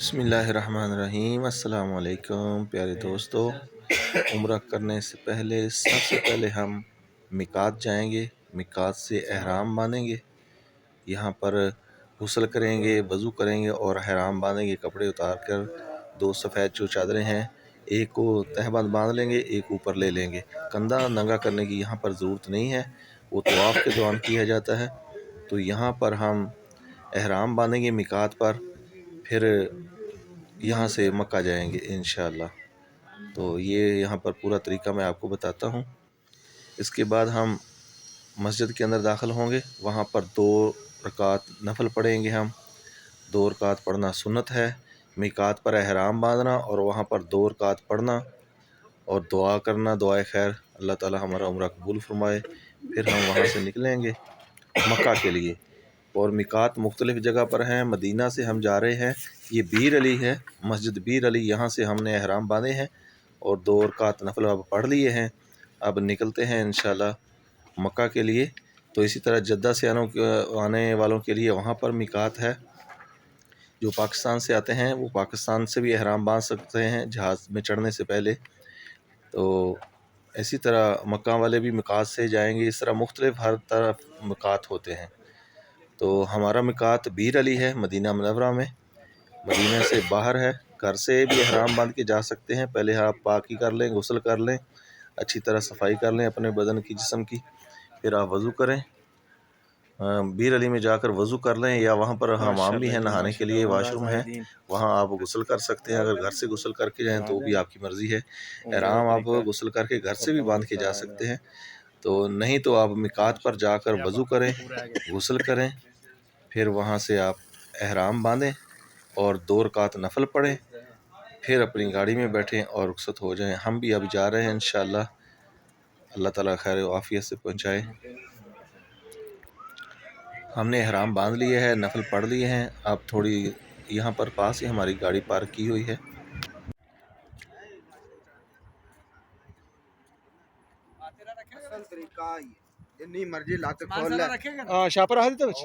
बिस्मिल्लाहिर्रहमानिर्रहीम। अस्सलाम वालेकुम प्यारे दोस्तों। उम्रा करने से पहले सबसे पहले हम मिकात जाएंगे। मिकात से एहराम बांधेंगे। यहाँ पर गुस्ल करेंगे, वज़ू करेंगे और एहराम बांधेंगे। कपड़े उतार कर दो सफ़ेद जो चादरें हैं, एक को तहबंद बांध लेंगे, एक ऊपर ले लेंगे। कंधा नंगा करने की यहाँ पर ज़रूरत नहीं है, वो तवाफ़ के दौरान किया जाता है। तो यहाँ पर हम एहराम बांधेंगे मिकात पर, फिर यहाँ से मक्का जाएंगे इंशाअल्लाह। तो ये यहाँ पर पूरा तरीका मैं आपको बताता हूँ। इसके बाद हम मस्जिद के अंदर दाखिल होंगे। वहाँ पर 2 रकात नफल पढ़ेंगे हम। 2 रकात पढ़ना सुन्नत है। मिकात पर एहराम बांधना और वहाँ पर 2 रकात पढ़ना और दुआ करना, दुआए खैर, अल्लाह ताला हमारा उम्रा कबूल फरमाए। फिर हम वहाँ से निकलेंगे मक्का के लिए। और मिकात मुख्तलिफ़ जगह पर हैं। मदीना से हम जा रहे हैं, ये बीर अली है, मस्जिद बीर अली, यहाँ से हमने एहराम बांधे हैं और 2 रकात नफल अब पढ़ लिए हैं। अब निकलते हैं इंशाल्लाह मक्का के लिए। तो इसी तरह जद्दा से आने वालों के लिए वहाँ पर मिकात है। जो पाकिस्तान से आते हैं वो पाकिस्तान से भी एहराम बांध सकते हैं जहाज़ में चढ़ने से पहले। तो इसी तरह मक्का वाले भी मिकात से जाएंगे। इस तरह मुख्तलिफ़ हर तरफ मिकात होते हैं। तो हमारा मिकात बीर अली है, मदीना मुनव्वरा में। मदीना से बाहर है। घर से भी एहराम बांध के जा सकते हैं। पहले आप पाकी कर लें, गुस्ल कर लें, अच्छी तरह सफाई कर लें अपने बदन की, जिस्म की। फिर आप वज़ू करें, बीर अली में जाकर वज़ू कर लें, या वहाँ पर हमाम भी है, नहाने के लिए वाशरूम है, वहाँ आप गुस्ल कर सकते हैं। अगर घर से गुस्ल करके जाएँ तो वो भी आपकी मर्ज़ी है। एहराम आप गुस्ल करके घर से भी बांध के जा सकते हैं। तो नहीं तो आप मिकात पर जाकर वज़ू करें, गुस्ल करें, फिर वहाँ से आप एहराम बांधें और 2 रकात नफल पढ़ें, फिर अपनी गाड़ी में बैठें और रुखसत हो जाएं। हम भी अब जा रहे हैं इंशाअल्लाह। अल्लाह ताला खैर व आफियत से पहुँचाए। हमने एहराम बांध लिए है, नफल पढ़ लिए हैं। अब थोड़ी यहाँ पर पास ही हमारी गाड़ी पार्क की हुई है। जितनी मर्जी लाते खोल ले। हाँ छापर आ देते बस।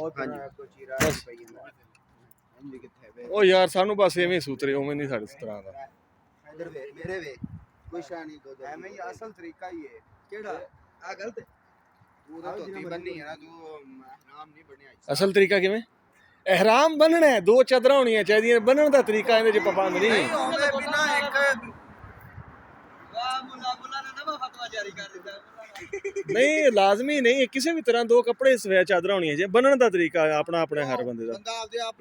ओ यार सानू बस एवें सूतरे उवें नहीं साढ़े तरह का। इधर वे मेरे वे कोई शा नहीं दो एवें ही असल तरीका ही है। केड़ा आ गलत है। तू तो धोती बननी है ना, तू नाम नहीं बनया। असल तरीका किवें? एहराम बनना है, 2 चादरां होनियां चाहिए। बनने का तरीका इहदे च पाबंद नहीं। होवे बिना एक नहीं लाजमी नहीं है, किसी भी तरह 2 कपड़े सफेद चादर होनी चाहिए। बनने का तरीका अपना अपना हर बंदे का।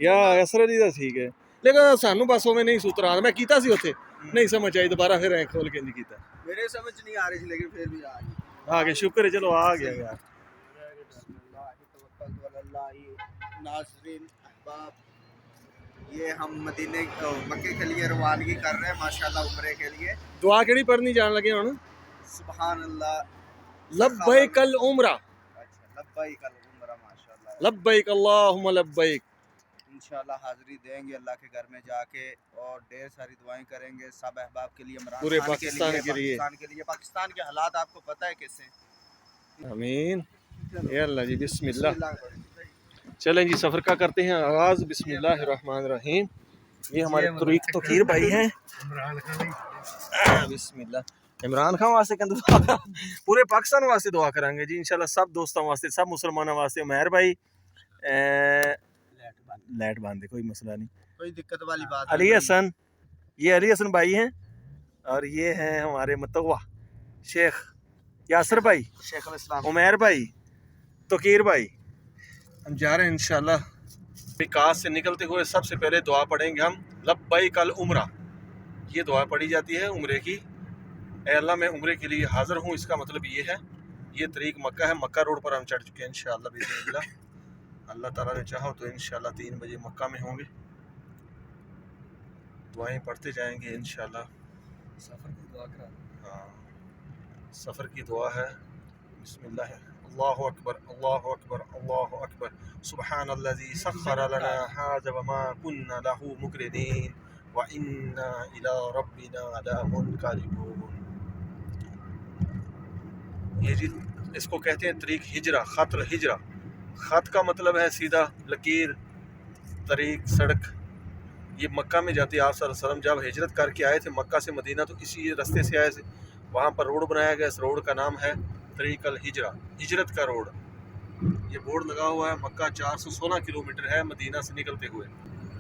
या असर अली का ठीक है, लेकिन सानू बस उवें नहीं सूत्र आ। मैं कीता सी उत्थे नहीं समझ आई, दोबारा फिर खोल के नहीं कीता। मेरे समझ नहीं आ रही थी, लेकिन फिर भी आ गई। आ गया, शुक्र है, चलो आ गया यार। नाज़रीन अहबाब, ये हम मदीने मक्के के लिए रवानगी कर रहे हैं माशाल्लाह उम्रे के लिए। दुआ केड़ी पढ़नी जान लगे हुण? सुभान अल्लाह, लब्बैकल उम्रा। अच्छा लब्बैकल उम्रा, माशाल्लाह। लब्बैक अल्लाहुम्मा लब्बैक। इंशाल्लाह हाज़िरी देंगे अल्लाह के घर में जाके और ढेर सारी दुआएं करेंगे सब अहबाब के लिए, इमरान पूरे खान पाकिस्तान के लिए। पाकिस्तान के हालात आपको पता है कैसे। आमीन या अल्लाह जी। बिस्मिल्लाह। चलें जी, सफ़र का करते हैं आगाज़। बिस्मिल्लाहिर्रहमानिर्रहीम। ये हमारे तोकीर भाई हैं। बिस्मिल्लाह। इमरान खान वास्ते कहते पूरे पाकिस्तान वास्ते दुआ करांगे जी इंशाल्लाह। सब दोस्तों वास्ते, सब मुसलमानों वास्ते। उमैर भाई लाइट बंद है, कोई मसला नहीं, कोई दिक्कत वाली बात। अली हसन, ये अली हसन भाई हैं। और ये हैं हमारे मतवा शेख यासर भाई, शेख इस्लाम, उमैर भाई, तोकीर भाई। हम जा रहे हैं इंशाल्लाह। मिकात से निकलते हुए सबसे पहले दुआ पढ़ेंगे हम, लब्बैकल उम्रा। ये दुआ पढ़ी जाती है उम्रे की। ए अल्लाह मैं उम्रे के लिए हाज़िर हूँ, इसका मतलब ये है। ये तरीक मक्का है, मक्का रोड पर हम चढ़ चुके हैं इंशाल्लाह बिस्मिल्लाह। अल्लाह ताला ने चाहा तो इंशाल्लाह 3 बजे मक्का में होंगे। दुआएं पढ़ते जाएंगे इंशाल्लाह। सफ़र की दुआ करा। हाँ, सफ़र की दुआ है। बिस्मिल्लाह। अल्लाहु अकबर, अल्लाहु अकबर, अल्लाहु अकबर। सुब्हानल्लज़ी सख्खर लना हाज़ा वमा कुन्ना लहू मुक़रिनीन व इन्ना इला रब्बिना लमुनक़लिबून। ये जी इसको कहते हैं तरीक हिजरा, ख़त हिजरा। ख़त का मतलब है सीधा, लकीर, तरीक, सड़क। ये मक्का में जाती है। आप सल्लल्लाहु अलैहि वसल्लम जब हिजरत करके आए थे मक्का से मदीना तो इसी रास्ते से आए थे। वहाँ पर रोड बनाया गया, इस रोड का नाम है तरीक़ अल हिजरा, हिजरत का रोड। ये बोर्ड लगा हुआ है। मक्का 416 किलोमीटर है मदीना से निकलते हुए।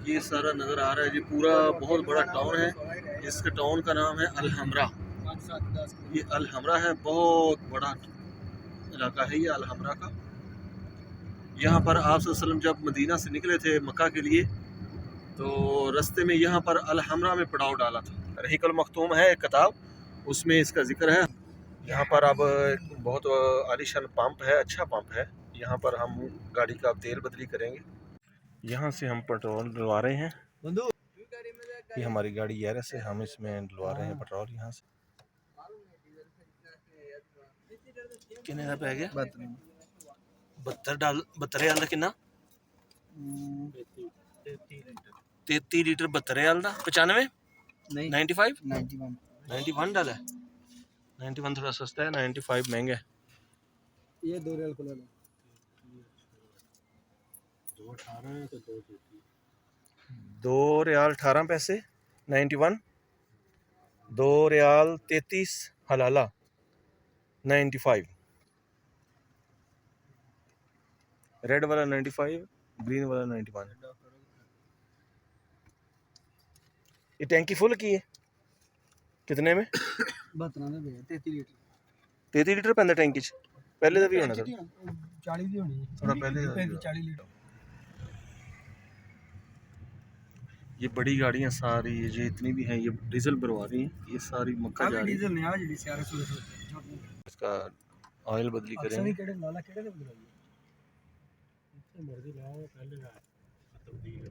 ये सारा नज़र आ रहा है, ये पूरा बहुत बड़ा टाउन है। इसके टाउन का नाम है अल हमरा। ये अल हमरा है, बहुत बड़ा इलाका है ये अल हमरा का। यहाँ पर आप सल्लल्लाहु अलैहि वसल्लम जब मदीना से निकले थे मक्का के लिए तो रास्ते में यहाँ पर अल हमरा में पड़ाव डाला था। रहीक़ुल मखतूम है एक किताब, उसमें इसका जिक्र है। यहाँ पर अब बहुत आलीशान पंप है, अच्छा पंप है। यहाँ पर हम गाड़ी का तेल बदली करेंगे। यहाँ से हम पेट्रोल डलवा रहे हैं। ये हमारी गाड़ी यारस है, हम इसमें डलवा रहे हैं पेट्रोल। यहाँ से कितने का पै गया? 72 कितना 33 लीटर 72 का 95 नहीं 95 91 91 डाला। 91 थोड़ा सस्ता है, 95 महंगा है। ये 2 रियल कलर है। 2 रियाल 18 पैसे 91, 2 रियाल 33 हलाला 95। रेड वाला 95, ग्रीन वाला 91। ये टैंकी फुल की है कितने में? 33 लीटर 33 लीटर पैंदा टैंकी च। पहले तो भी होना था 40 दी होनी थोड़ा पहले। 40 लीटर। ये बड़ी गाड़ियाँ सारी ये जो इतनी भी हैं ये डीजल भरवा रही हैं। ये सारी मक्का जा रही है। डीजल नहीं आ जी सारे छोटे इसका ऑयल बदली करेंगे। केड़े लाला केड़े ने बदलाई इससे मर्जी लाओ पहले का तब्दील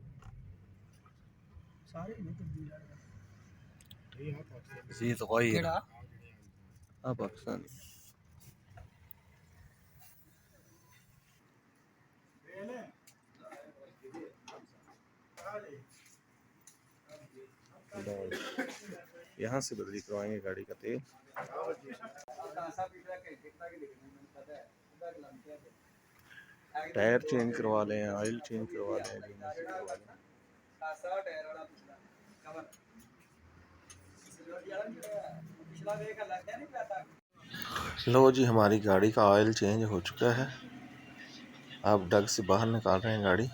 सारे नहीं तब्दील आ जी तो कोई है केड़ा हाँ पाकिस्तान। यहाँ से बदली करवाएंगे गाड़ी का तेल। टायर चेंज करवा लें, ऑयल चेंज करवा लें। लो जी हमारी गाड़ी का ऑयल चेंज हो चुका है। अब डग से बाहर निकाल रहे हैं गाड़ी।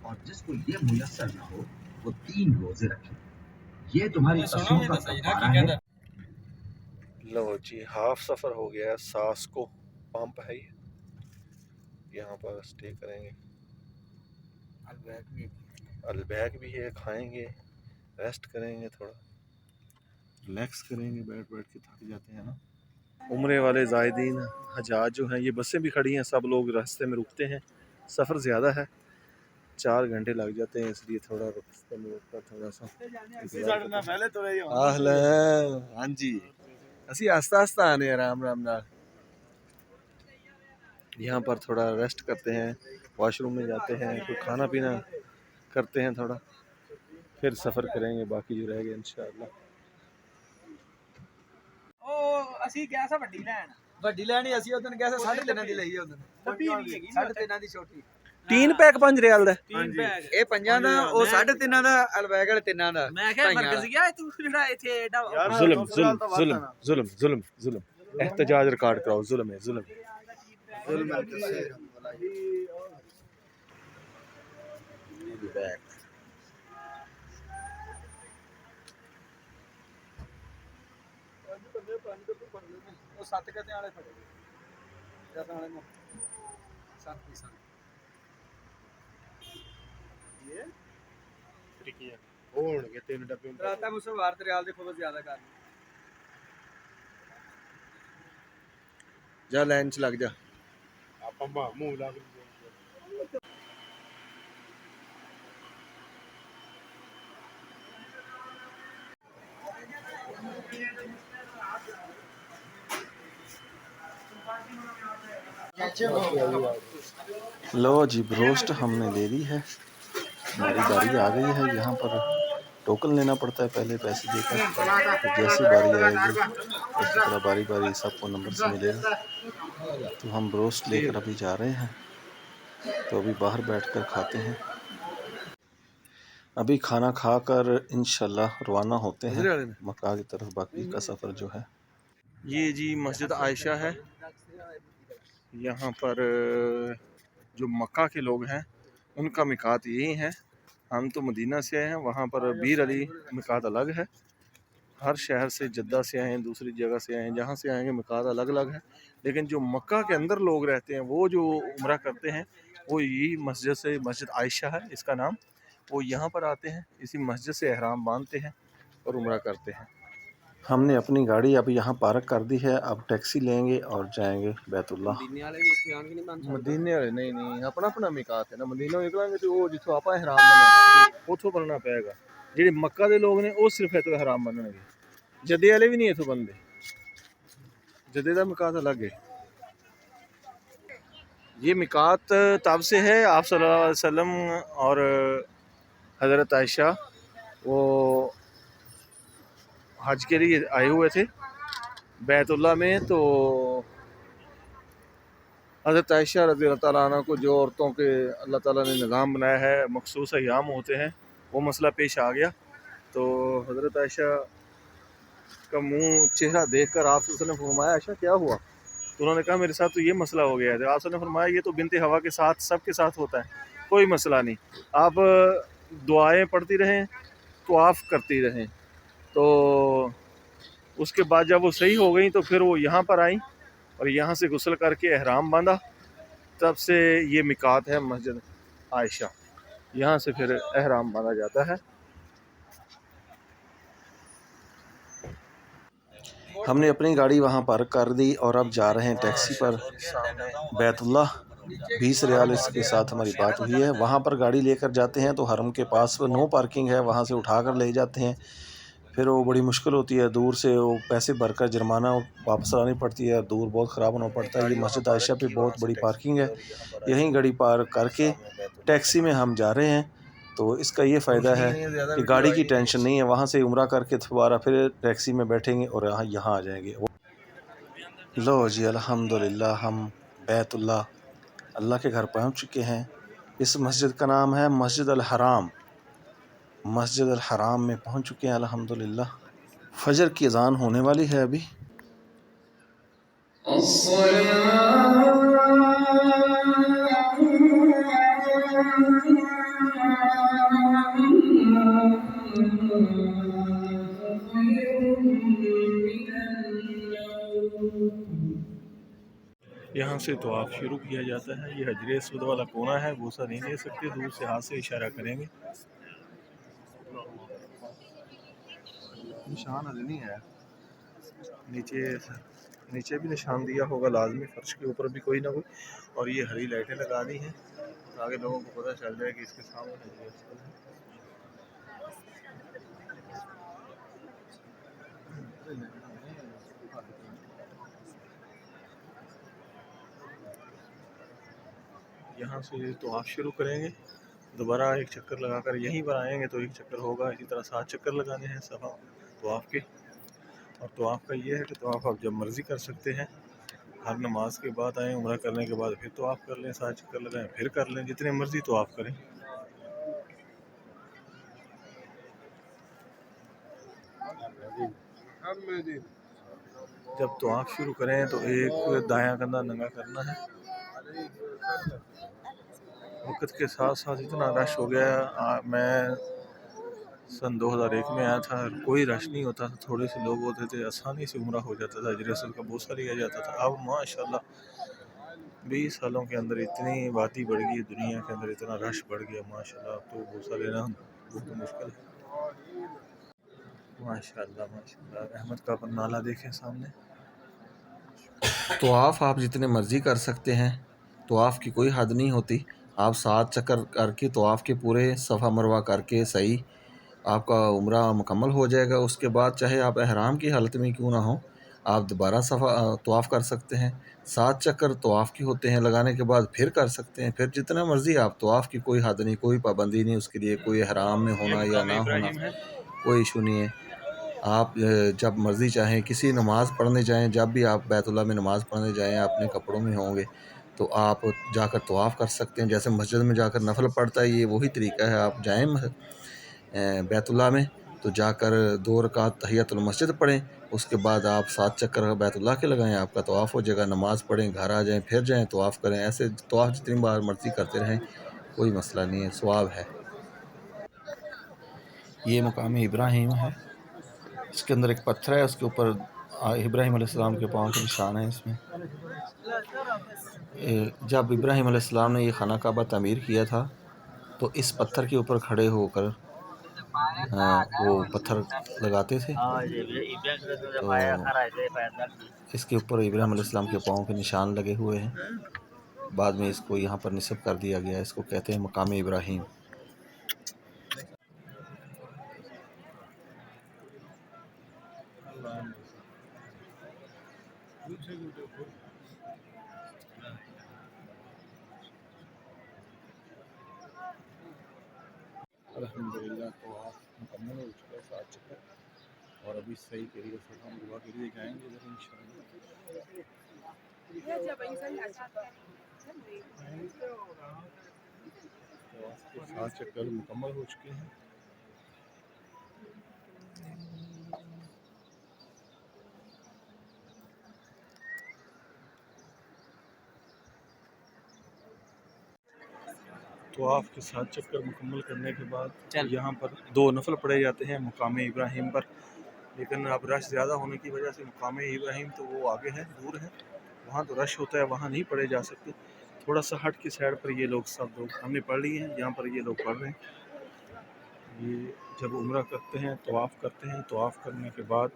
और जिसको ये मुयस्सर ना हो वो 3 रोजे रखे। ये तुम्हारी कसमों का कफारा है। लो जी हाफ सफ़र हो गया। सास्को पंप है ये, यहाँ पर स्टे करेंगे। अलबैक भी है, खाएंगे, रेस्ट करेंगे, थोड़ा रिलैक्स करेंगे। बैठ बैठ के थक जाते हैं ना। उम्रे वाले ज़ायदीन हजाज जो हैं ये बसें भी खड़ी हैं, सब लोग रास्ते में रुकते हैं। सफ़र ज़्यादा है, 4 घंटे लग जाते हैं, इसलिए थोड़ा रास्ते में रुकता थोड़ा सा। हाँ जी असी आस्ता आस्ता आने आराम आराम नाल। यहाँ पर थोड़ा रेस्ट करते हैं, वॉशरूम में जाते हैं, कोई खाना पीना करते हैं थोड़ा, फिर सफ़र करेंगे बाकी जो रह गया इंशाअल्लाह। ਅਸੀਂ ਗਿਆ ਸਾ ਵੱਡੀ ਲੈਣੀ ਅਸੀਂ ਉਦੋਂ ਗਿਆ ਸਾ 3.5 ਦੀ ਲਈ ਉਦੋਂ 3.5 ਦੀ ਛੋਟੀ 3 पैक 5 रियाल दा। 3 बैग ਇਹ ਪੰਜਾਂ ਦਾ ਉਹ 3.5 ਦਾ ਅਲਬੈਗ ਵਾਲੇ ਤਿੰਨਾਂ ਦਾ ਮੈਂ ਕਿਹਾ ਬਰਗਰ ਗਿਆ ਤੂੰ ਜਿਹੜਾ ਇੱਥੇ ਐਡਾ जुल्म जुल्म जुल्म जुल्म जुल्म जुल्म एहतजाज रिकॉर्ड कराओ। जुल्म है जुल्म। ਉਹ 7 ਕਦੇ ਵਾਲੇ ਫੜੇ ਜਦ ਵਾਲੇ ਨੂੰ 7 ਪੀਸ ਇਹ ਤਰੀਕੀਆਂ ਹੋਣਗੇ 3 ਡੱਬੇ ਰਾਤਾ ਮੁਸਵਾਰ ਤੇ ਰਿਆਲ ਦੇਖੋ ਬਸ ਜ਼ਿਆਦਾ ਕਰ जा लाइन च लग जा। ਆਪਾਂ ਮੂੰਹ ਲਾ ਕੇ लो जी ब्रोस्ट हमने ले ली है। हमारी गाड़ी आ गई है। यहाँ पर टोकन लेना पड़ता है पहले पैसे देकर, तो जैसी बारी आएगी उसी तरह बारी बारी सबको नंबर से मिलेगा। तो हम रोस्ट लेकर अभी जा रहे हैं, तो अभी बाहर बैठकर खाते हैं। अभी खाना खाकर इंशाल्लाह रवाना होते हैं मक्का की तरफ, बाकी का सफ़र जो है। ये जी मस्जिद आयशा है। यहाँ पर जो मक्का के लोग हैं उनका मिकात यही है। हम तो मदीना से आए हैं, वहाँ पर बीर अली मिकात अलग है। हर शहर से, जद्दा से आए हैं, दूसरी जगह से आए हैं, जहाँ से आएंगे मिकात अलग अलग है। लेकिन जो मक्का के अंदर लोग रहते हैं वो जो उम्रा करते हैं वो यही मस्जिद से, मस्जिद आयशा है इसका नाम, वो यहाँ पर आते हैं, इसी मस्जिद से एहराम बांधते हैं और उम्रा करते हैं। हमने अपनी गाड़ी अब यहाँ पार्क कर दी है, अब टैक्सी लेंगे और जाएंगे बैतुल्लाह। मदीने वाले नहीं, अपना अपना मिकात है ना। मदीना निकलेंगे तो वो जिथों आप एहराम बने उथों बनना पेगा। ਜਿਹੜੇ मक्का ਦੇ लोग ने वो सिर्फ इथों एहराम बनणगे, जदे वाले भी नहीं इथों बनते, जदे का मिकात अलग है। ये मिकात तब से है, आप सल्लल्लाहु अलैहि वसल्लम और हज़रत आयशा वो हज के लिए आए हुए थे बैतुल्लाह में। तो हज़रत आयशा रज़ी अल्लाह तआला अन्हा को जो औरतों के अल्लाह ताला ने निज़ाम बनाया है, मखसूस अय्याम होते हैं, वो मसला पेश आ गया। तो हज़रत आयशा का मुंह चेहरा देखकर आप उसने फरमाया, आयशा क्या हुआ? तो उन्होंने कहा मेरे साथ तो ये मसला हो गया है। तो आपने फरमाया ये तो बिनते हवा के साथ सबके साथ होता है, कोई मसला नहीं, आप दुआएं पढ़ती रहें, तवाफ़ करती रहें। तो उसके बाद जब वो सही हो गई तो फिर वो यहाँ पर आई और यहाँ से गुस्ल करके एहराम बांधा। तब से ये मिकात है मस्जिद आयशा, यहाँ से फिर एहराम बांधा जाता है। हमने अपनी गाड़ी वहाँ पार्क कर दी और अब जा रहे हैं टैक्सी पर बैतुल्लाह। 20 रियाल इसके साथ हमारी बात हुई है। वहाँ पर गाड़ी लेकर जाते हैं तो हरम के पास नो पार्किंग है, वहाँ से उठा कर ले जाते हैं। फिर वो बड़ी मुश्किल होती है, दूर से वो पैसे भरकर जुर्माना वापस लानी पड़ती है, दूर बहुत ख़राब होना पड़ता है। ये मस्जिद आयशा पे बहुत बड़ी पार्किंग है, यहीं गाड़ी पार्क करके टैक्सी में हम जा रहे हैं। तो इसका ये फ़ायदा है कि गाड़ी की टेंशन नहीं है, वहाँ से उम्रा करके दोबारा फिर टैक्सी में बैठेंगे और यहाँ आ जाएंगे। लो जी अल्हम्दुलिल्लाह, हम बैतुल्लाह अल्लाह के घर पहुँच चुके हैं। इस मस्जिद का नाम है मस्जिद अल हराम। मस्जिद अल हराम में पहुँच चुके हैं अल्हम्दुलिल्लाह। फजर की अज़ान होने वाली है अभी। यहाँ से तवाफ़ शुरू किया जाता है। ये हजरे अस्वद वाला कोना है, बूसा नहीं ले सकते, दूर से हाथ से इशारा करेंगे। निशान अभी नहीं है, नीचे भी निशान दिया होगा लाजमी, फर्श के ऊपर भी कोई ना कोई। और ये हरी लाइटें लगा दी हैं ताकि लोगों को पता चल जाए कि इसके सामने हजरे अस्वद है। यहाँ से तवाफ़ शुरू करेंगे, दोबारा एक चक्कर लगाकर यहीं पर आएंगे तो एक चक्कर होगा। इसी तरह 7 चक्कर लगाने हैं सफ़ा तवाफ़ के। और तवाफ़ का ये है कि तवाफ़ आप जब मर्ज़ी कर सकते हैं, हर नमाज के बाद आएँ, उम्रा करने के बाद फिर तवाफ़ कर लें, 7 चक्कर लगाएं, फिर कर लें, जितने मर्ज़ी तवाफ़ करें। जब तवाफ़ शुरू करें तो एक दायां कंधा नंगा करना है। वक्त के साथ साथ इतना रश हो गया, मैं सन 2001 में आया था, कोई रश नहीं होता था, थोड़े से लोग होते थे, आसानी से उम्रा हो जाता था, हजरे अस्वद का बोसा लिया जाता था। अब माशाल्लाह 20 सालों के अंदर इतनी आबादी बढ़ गई, दुनिया के अंदर इतना रश बढ़ गया माशाल्लाह, अब तो बोसा लेना बहुत मुश्किल है। माशाल्लाह रहमत का नाला देखें सामने। तवाफ़ आप जितने मर्ज़ी कर सकते हैं, तवाफ़ की कोई हद नहीं होती। आप 7 चक्कर करके तवाफ़ के पूरे सफ़ा मरवा करके सही आपका उम्रा मुकम्मल हो जाएगा। उसके बाद चाहे आप एहराम की हालत में क्यों ना हो, आप दोबारा सफ़ा तवाफ़ कर सकते हैं। 7 चक्कर तवाफ़ के होते हैं, लगाने के बाद फिर कर सकते हैं, फिर जितना मर्ज़ी आप तवाफ़ की कोई हद नहीं, कोई पाबंदी नहीं उसके लिए, कोई एहराम में होना या ना होना, कोई इशू नहीं है। आप जब मर्ज़ी चाहें किसी नमाज़ पढ़ने जाएं, जब भी आप बैतुल्लाह में नमाज़ पढ़ने जाएं अपने कपड़ों में होंगे तो आप जाकर तवाफ़ कर सकते हैं। जैसे मस्जिद में जाकर नफल पढ़ता है, ये वही तरीका है। आप जाएं बैतुल्लाह में तो जाकर 2 रकात तहियतुल मस्जिद पढ़ें, उसके बाद आप 7 चक्कर बैतुल्लाह के लगाएं, आपका तवाफ़ हो जाएगा। नमाज़ पढ़ें, घर आ जाएं, फिर जाएं तवाफ़ करें। ऐसे तवाफ़ जितनी बार मर्ज़ी करते रहें, कोई मसला नहीं है, सवाब है। ये मकाम इब्राहिम है, इसके अंदर एक पत्थर है, उसके ऊपर इब्राहिम अलैहिस्सलाम के पाँव के निशान हैं। इसमें जब इब्राहिम अलैहिस्सलाम ने ये खाना काबा तामीर किया था तो इस पत्थर के ऊपर खड़े होकर वो पत्थर लगाते थे। तो इसके ऊपर इब्राहिम अलैहिस्सलाम के पाँव के निशान लगे हुए हैं। बाद में इसको यहाँ पर निस्ब कर दिया गया, इसको कहते हैं मकाम इब्राहिम। अल्हम्दुलिल्लाह तो आप मुकम्मल हो चुका है 7 चक्कर और अभी सही करिए सफा मरवा के लिए जाएंगे इधर इंशाल्लाह। तो आपके 7 चक्कर मुकम्मल हो चुके हैं। तो आपके 7 चक्कर मुकम्मल करने के बाद यहाँ पर 2 नफल पढ़े जाते हैं मुकाम इब्राहिम पर, लेकिन अब रश ज़्यादा होने की वजह से मुकाम इब्राहिम तो वो आगे है, दूर है, वहाँ तो रश होता है, वहाँ नहीं पढ़े जा सकते। थोड़ा सा हट की साइड पर ये लोग सब लोग हमने पढ़ लिए हैं, यहाँ पर ये लोग पढ़ रहे हैं। ये जब उम्रा करते हैं, तवाफ़ करते हैं, तवाफ़ करने के बाद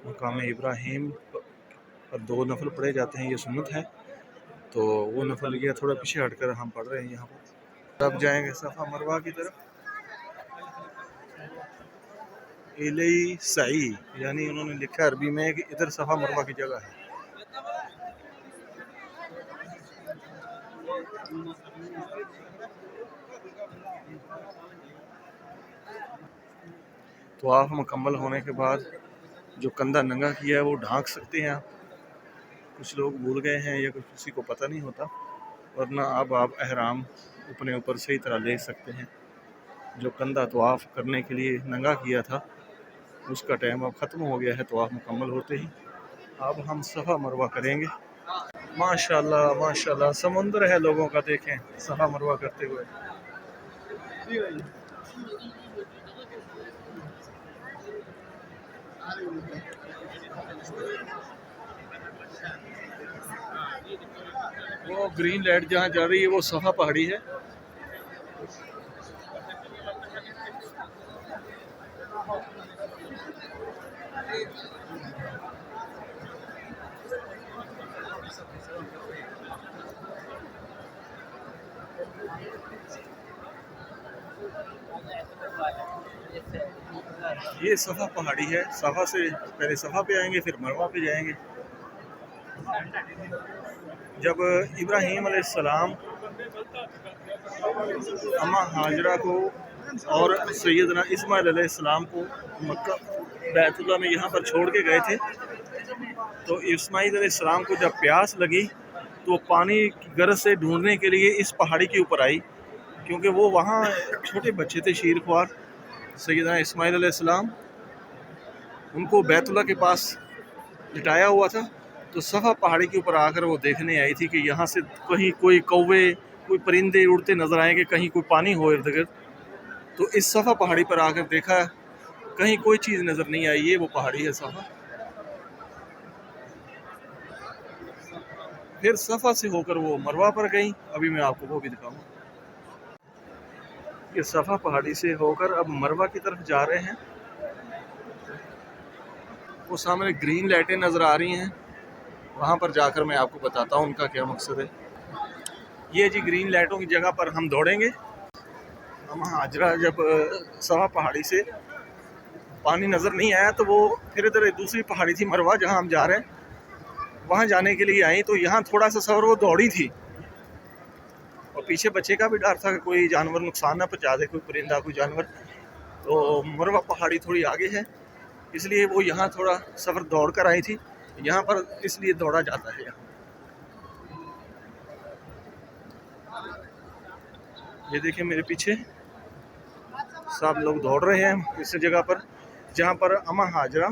मकाम इब्राहिम पर 2 नफल पढ़े जाते हैं, ये सुन्नत है। तो वो नफल ये थोड़ा पीछे हट कर हम पढ़ रहे हैं यहाँ पर। अब जाएंगे सफ़ा मरवा की तरफ। इलई सई यानी उन्होंने लिखा अरबी में कि इधर सफ़ा मरवा की जगह है। तो आप मुकम्मल होने के बाद जो कंधा नंगा किया है वो ढांक सकते हैं आप। कुछ लोग भूल गए हैं या किसी को पता नहीं होता, वरना अब आप अहराम अपने ऊपर सही तरह ले सकते हैं। जो कंधा तवाफ़ करने के लिए नंगा किया था उसका टाइम अब ख़त्म हो गया है। तवाफ़ मुकम्मल होते ही अब हम सफ़ा मरवा करेंगे। माशाल्लाह माशाल्लाह समुंदर है लोगों का, देखें सफ़ा मरवा करते हुए। वो ग्रीन लाइट जहाँ जा रही है वो सफ़ा पहाड़ी है। ये सफ़ा पहाड़ी है, सफ़ा से पहले सफ़ा पे आएंगे फिर मरवा पे जाएंगे। जब इब्राहीम अलैहिस्सलाम अम्मा हाजरा को और सैयदना इस्माइल अलैहिस्सलाम को मक्का बैतुल्लाह में यहाँ पर छोड़ के गए थे, तो इस्माइल अलैहिस्सलाम को जब प्यास लगी तो पानी की गरज से ढूंढने के लिए इस पहाड़ी के ऊपर आई, क्योंकि वो वहाँ छोटे बच्चे थे शीर ख्वार। सैयदना इस्माइल अलैहिस्सलाम उनको बैतुल्लाह के पास लिटाया हुआ था, तो सफ़ा पहाड़ी के ऊपर आकर वो देखने आई थी कि यहाँ से कहीं कोई कौवे कोई परिंदे उड़ते नज़र आएंगे, कहीं कोई पानी हो इर्द गिर्द। तो इस सफ़ा पहाड़ी पर आकर देखा, कहीं कोई चीज़ नज़र नहीं आई। ये वो पहाड़ी है सफ़ा। फिर सफ़ा से होकर वो मरवा पर गई, अभी मैं आपको वो भी दिखाऊंगा। ये सफ़ा पहाड़ी से होकर अब मरवा की तरफ जा रहे हैं। वो सामने ग्रीन लाइटें नज़र आ रही हैं, वहाँ पर जाकर मैं आपको बताता हूँ उनका क्या मकसद है। ये जी ग्रीन लाइटों की जगह पर हम दौड़ेंगे। हम हाजरा जब सफ़ा पहाड़ी से पानी नज़र नहीं आया तो वो फिर इधर दूसरी पहाड़ी थी मरवा जहाँ हम जा रहे हैं, वहाँ जाने के लिए आई। तो यहाँ थोड़ा सा सफ़र वो दौड़ी थी और पीछे बच्चे का भी डर था कि कोई जानवर नुकसान ना पहुँचा दे, कोई परिंदा कोई जानवर। तो मरवा पहाड़ी थोड़ी आगे है, इसलिए वो यहाँ थोड़ा सफ़र दौड़ कर आई थी, यहाँ पर इसलिए दौड़ा जाता है। ये देखिए मेरे पीछे सब लोग दौड़ रहे हैं इस जगह पर जहाँ पर अम्मा हाजरा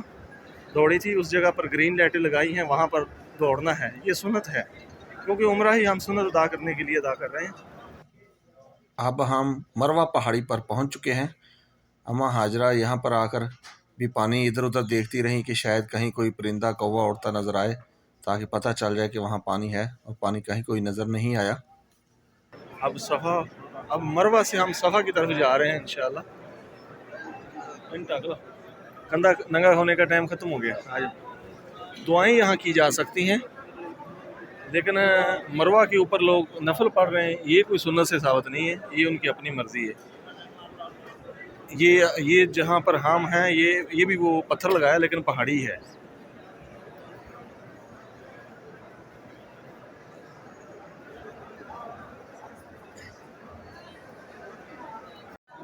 दौड़ी थी। उस जगह पर ग्रीन लाइटें लगाई हैं, वहाँ पर दौड़ना है। ये सुन्नत है, क्योंकि उम्रा ही हम सुन्नत अदा करने के लिए अदा कर रहे हैं। अब हम मरवा पहाड़ी पर पहुंच चुके हैं। अम्मा हाजरा यहाँ पर आकर भी पानी इधर उधर देखती रहीं कि शायद कहीं कोई परिंदा कौवा उड़ता नज़र आए, ताकि पता चल जाए कि वहाँ पानी है, और पानी कहीं कोई नज़र नहीं आया। अब मरवा से हम सफ़ा की तरफ जा रहे हैं इंशाल्लाह। कंधा नंगा होने का टाइम ख़त्म हो गया। आज दुआएं यहाँ की जा सकती हैं, लेकिन मरवा के ऊपर लोग नफल पढ़ रहे हैं, ये कोई सुन्नत से साबित नहीं है, ये उनकी अपनी मर्ज़ी है। ये जहाँ पर हम हैं ये भी वो पत्थर लगाया, लेकिन पहाड़ी है।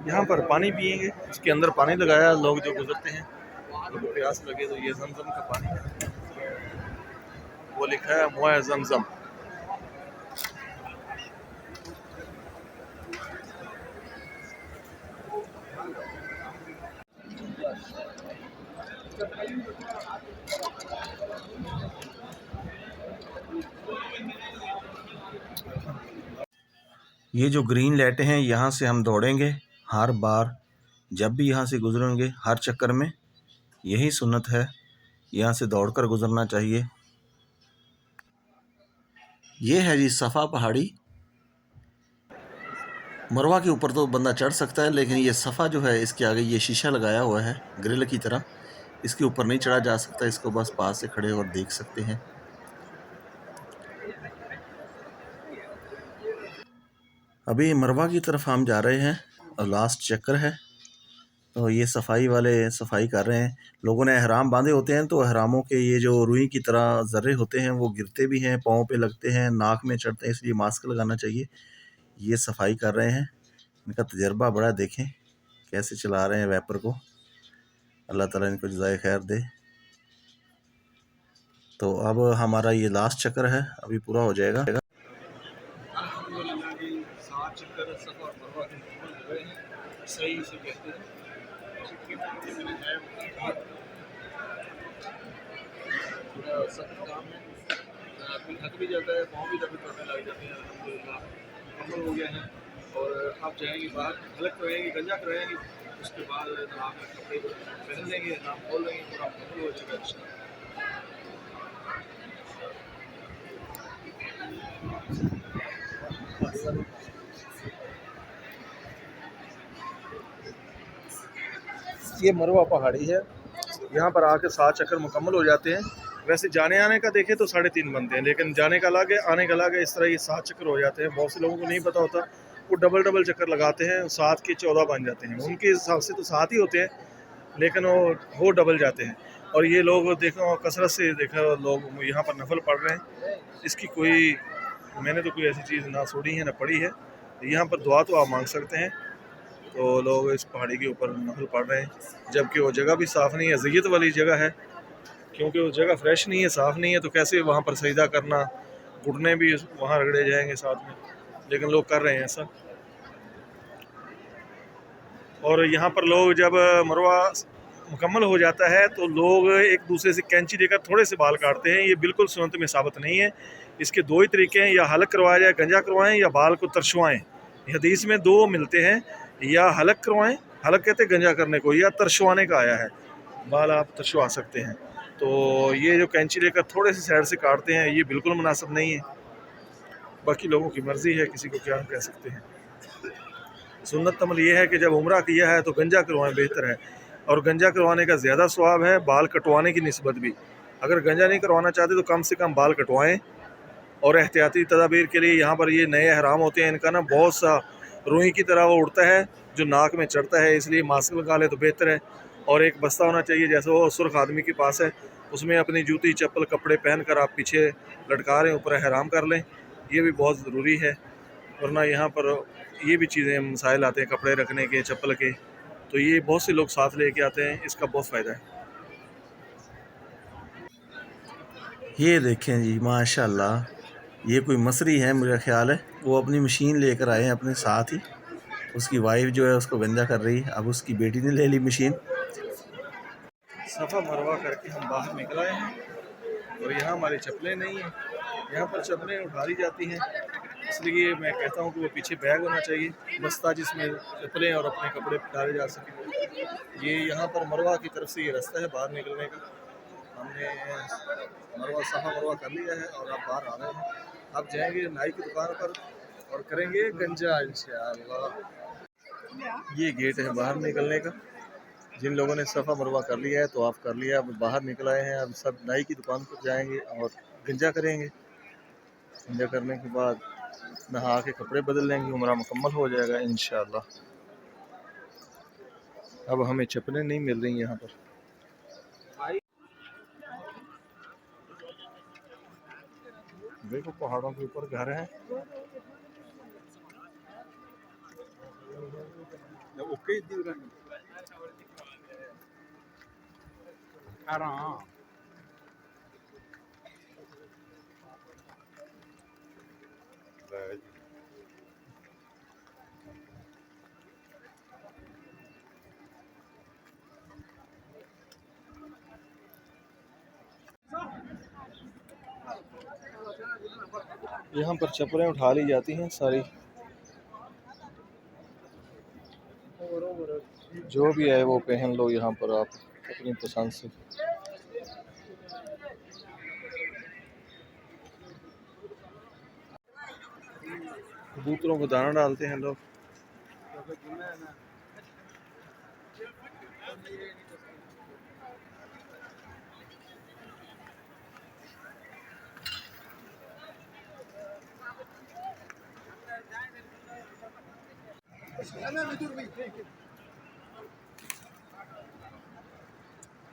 यहाँ पर पानी पिएंगे, उसके अंदर पानी लगाया, लोग जो गुजरते हैं तो प्यास लगे तो ये जमजम का पानी है, वो लिखा है मुआ जमजम। ये जो ग्रीन लाइटें हैं, यहाँ से हम दौड़ेंगे हर बार, जब भी यहाँ से गुजरेंगे हर चक्कर में। यही सुन्नत है, यहाँ से दौड़कर गुजरना चाहिए। ये है जी सफ़ा पहाड़ी। मरवा के ऊपर तो बंदा चढ़ सकता है, लेकिन ये सफ़ा जो है इसके आगे ये शीशा लगाया हुआ है ग्रिल की तरह, इसके ऊपर नहीं चढ़ा जा सकता, इसको बस पास से खड़े और देख सकते हैं। अभी मरवा की तरफ हम जा रहे हैं और लास्ट चक्कर है, तो ये सफाई वाले सफाई कर रहे हैं। लोगों ने एहराम बांधे होते हैं, तो एहरामों के ये जो रुई की तरह ज़र्रे होते हैं वो गिरते भी हैं, पाँव पे लगते हैं, नाक में चढ़ते हैं, इसलिए मास्क लगाना चाहिए। ये सफाई कर रहे हैं, इनका तजर्बा बड़ा, देखें कैसे चला रहे हैं वैपर को। अल्लाह ताला इनको जज़ाए खैर दे। तो अब हमारा ये लास्ट चक्कर है, अभी पूरा हो जाएगा। सही से कहते हैं, सख्त काम है, थक भी जाता है, पाँव भी दर्द करने लग जाते हैं। अल्हम्दुलिल्लाह मुकम्मल हो गया है, और आप जाएंगे बाहर, हलक कराएंगे, गंजा कराएंगे, उसके बाद आप कपड़े पहन लेंगे, नाम खोल लेंगे, पूरा मुकम्मल हो चुका है। ये मरवा पहाड़ी है, यहाँ पर आके 7 चक्कर मुकम्मल हो जाते हैं। वैसे जाने आने का देखें तो 3.5 बनते हैं, लेकिन जाने का अलग है, आने का अलग है। इस तरह ये 7 चक्कर हो जाते हैं। बहुत से लोगों को नहीं पता होता, वो डबल चक्कर लगाते हैं, 7 के 14 बन जाते हैं। उनके हिसाब से तो 7 ही होते हैं, लेकिन वो डबल जाते हैं। और ये लोग देखो कसरत से देखो, लोग यहाँ पर नफल पढ़ रहे हैं। इसकी कोई, मैंने तो कोई ऐसी चीज़ ना सुनी है ना पढ़ी है। यहाँ पर दुआ तो आप मांग सकते हैं, तो लोग इस पहाड़ी के ऊपर नफल पढ़ रहे हैं, जबकि वो जगह भी साफ़ नहीं है, अज़ियत वाली जगह है, क्योंकि वो जगह फ्रेश नहीं है, साफ़ नहीं है, तो कैसे वहाँ पर सजदा करना, घुटने भी वहाँ रगड़े जाएंगे साथ में, लेकिन लोग कर रहे हैं ऐसा। और यहाँ पर लोग जब मरवा मुकम्मल हो जाता है तो लोग एक दूसरे से कैंची लेकर थोड़े से बाल काटते हैं। ये बिल्कुल सुन्नत में साबित नहीं है। इसके 2 ही तरीके हैं, या हलक करवाया जाए, गंजा करवाएं, या बाल को तरशवाएं। हदीस में 2 मिलते हैं, या हलक करवाएं, हलक कहते हैं गंजा करने को, या तरशवाने का आया है, बाल आप तरशवा सकते हैं। तो ये जो कैंची लेकर थोड़े से साइड से काटते हैं, ये बिल्कुल मुनासिब नहीं है। बाकी लोगों की मर्ज़ी है, किसी को क्या कह सकते हैं। सुन्नत अमल ये है कि जब उम्रा किया है तो गंजा करवाएं, बेहतर है। और गंजा करवाने का ज़्यादा सवाब है बाल कटवाने की निस्बत भी। अगर गंजा नहीं करवाना चाहते तो कम से कम बाल कटवाएं। और एहतियाती तदाबीर के लिए यहाँ पर ये नए हराम होते हैं, इनका ना बहुत सा रुई की तरह वो उड़ता है जो नाक में चढ़ता है, इसलिए मास्क लगा ले तो बेहतर है। और एक बस्ता होना चाहिए, जैसे वो सुर्ख आदमी के पास है, उसमें अपनी जूती चप्पल कपड़े पहन कर आप पीछे लटका रहे हैं, ऊपर हराम कर लें, ये भी बहुत ज़रूरी है। वरना यहाँ पर ये भी चीज़ें मसाइल आते हैं, कपड़े रखने के, चप्पल के, तो ये बहुत से लोग साथ लेके आते हैं, इसका बहुत फ़ायदा है। ये देखें जी माशाल्लाह, ये कोई मसरी है मेरा ख्याल है, वो अपनी मशीन लेकर आए हैं अपने साथ ही। उसकी वाइफ जो है उसको गंजा कर रही है, अब उसकी बेटी ने ले ली मशीन। सफ़ा मरवा करके हम बाहर निकल आए हैं और यहाँ हमारी चप्पलें नहीं हैं। यहाँ पर चप्पलें उठा ली जाती हैं, इसलिए मैं कहता हूँ कि वो पीछे बैग होना चाहिए, बस्ता जिसमें चप्पलें और अपने कपड़े डाले जा सकें। ये यहाँ पर मरवा की तरफ से ये रास्ता है बाहर निकलने का। हमने सफ़ा मरवा कर लिया है और अब बाहर आ रहे हैं। अब जाएंगे नाई की दुकान पर और करेंगे गंजा इंशाअल्लाह। ये गेट है बाहर निकलने का। जिन लोगों ने सफ़ा मरवा कर लिया है तो आप कर लिया, अब बाहर निकल आए हैं। अब सब नाई की दुकान पर जाएंगे और गंजा करेंगे। गंजा करने के बाद नहा के कपड़े बदल लेंगे, उम्रा मुकम्मल हो जाएगा इंशाअल्लाह। अब हमें चप्पलें नहीं मिल रही यहाँ पर। देखो पहाड़ों के ऊपर घर हैं। यहाँ पर चप्पलें उठा ली जाती हैं सारी, जो भी है वो पहन लो यहाँ पर आप अपनी पसंद से। कबूतरों को दाना डालते हैं लोग।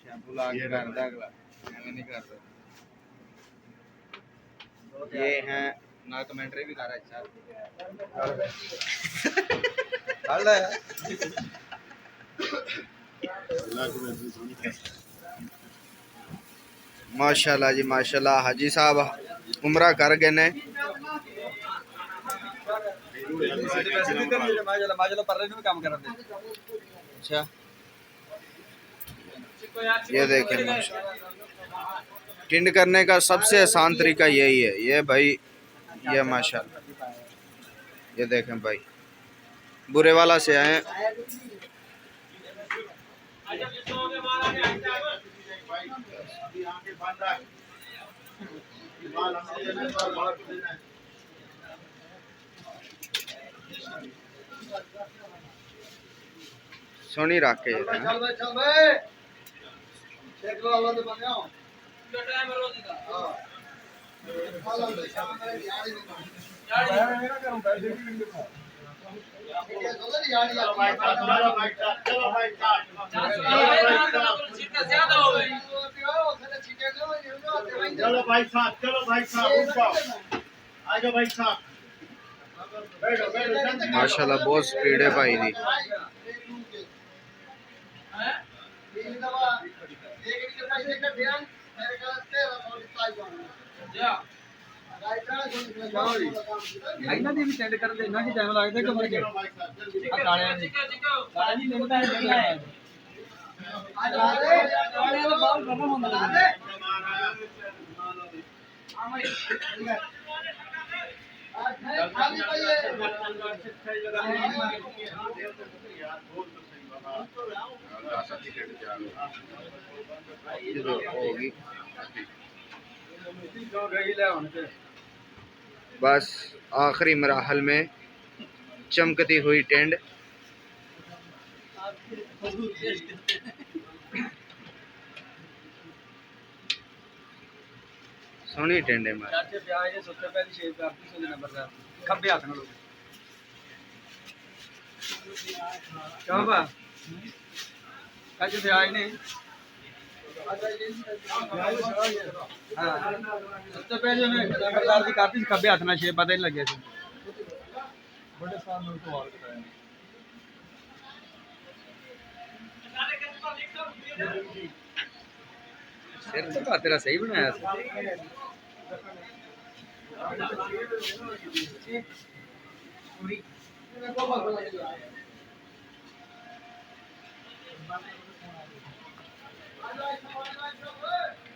शैम्पू ला के रखता अगला, ऐसे नहीं करता। ये हैं ना, कमेंट्री भी कर रहा है। डाल रहा है माशाल्लाह जी माशाल्लाह। हाजी साहब उम्रा कर गए ने। अच्छा ये देखें माशाल्लाह, टिंड करने का सबसे आसान तरीका यही है। ये भाई ये माशाल्लाह, ये देखें भाई बुरे वाला से आए। सोनी रख के चलो भाई साहब, चलो भाई साहब, उठ जाओ। आ जाओ भाई साहब, बैठो बैठो। माशाल्लाह बहुत स्पीड है भाई दी। ਇਹਨਾਂ ਦੀ ਵੀ ਟੈਂਡ ਕਰਨ ਦੇ ਇਹਨਾਂ ਦੀ ਟਾਈਮ ਲੱਗਦਾ ਕਿ ਫਰਕ ਹੈ ਆ ਕਾਲਿਆਂ ਦੀ ਕਾਲਿਆਂ ਦੀ ਮੈਨੂੰ ਤਾਂ ਨਹੀਂ ਆਇਆ ਕਾਲਿਆਂ ਦਾ ਬਾਲ ਕਰਨਾ ਹੁੰਦਾ बस आखिरी मराहल में चमकती हुई टेंड। सोहनी टेंड है मार। ਚਾਚੇ ਵਿਆਹ ਦੇ ਸੁੱਤੇ ਪਹਿਲੀ ਸ਼ੇਪ ਕਰਤੀ ਸੀ ਨੰਬਰ ਦਾ ਖੱਬੇ ਹੱਥ ਨਾਲ ਕਿਉਂ ਬਾ ਚਾਚੇ ਵਿਆਹ ਨੇ ਹਾਂ ਸੁੱਤੇ ਪਹਿਲੇ ਉਹਨੇ ਨੰਬਰਦਾਰ ਦੀ ਕਰਤੀ ਸੀ ਖੱਬੇ ਹੱਥ ਨਾਲ ਸ਼ੇਪ ਪਤਾ ਹੀ ਨਹੀਂ ਲੱਗਿਆ ਸੀ ਬੜੇ ਸਾਲ ਨਾਲ ਤੋਂ ਹਾਲ ਕਰਾਇਆ ਸਿਰ ਤਾਂ ਤੇਰਾ ਸਹੀ ਬਣਾਇਆ ਸੀ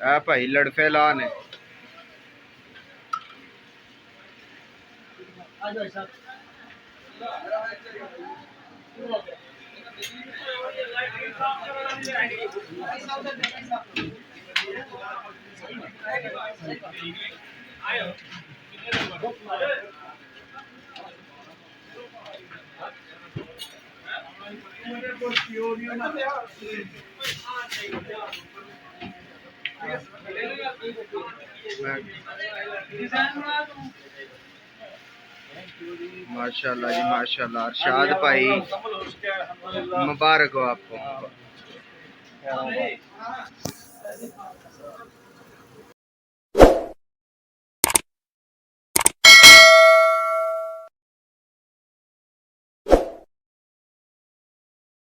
आ भाई लड़फे ला ने माशाल्लाह जी माशाल्लाह। अरशाद भाई मुबारक हो आपको।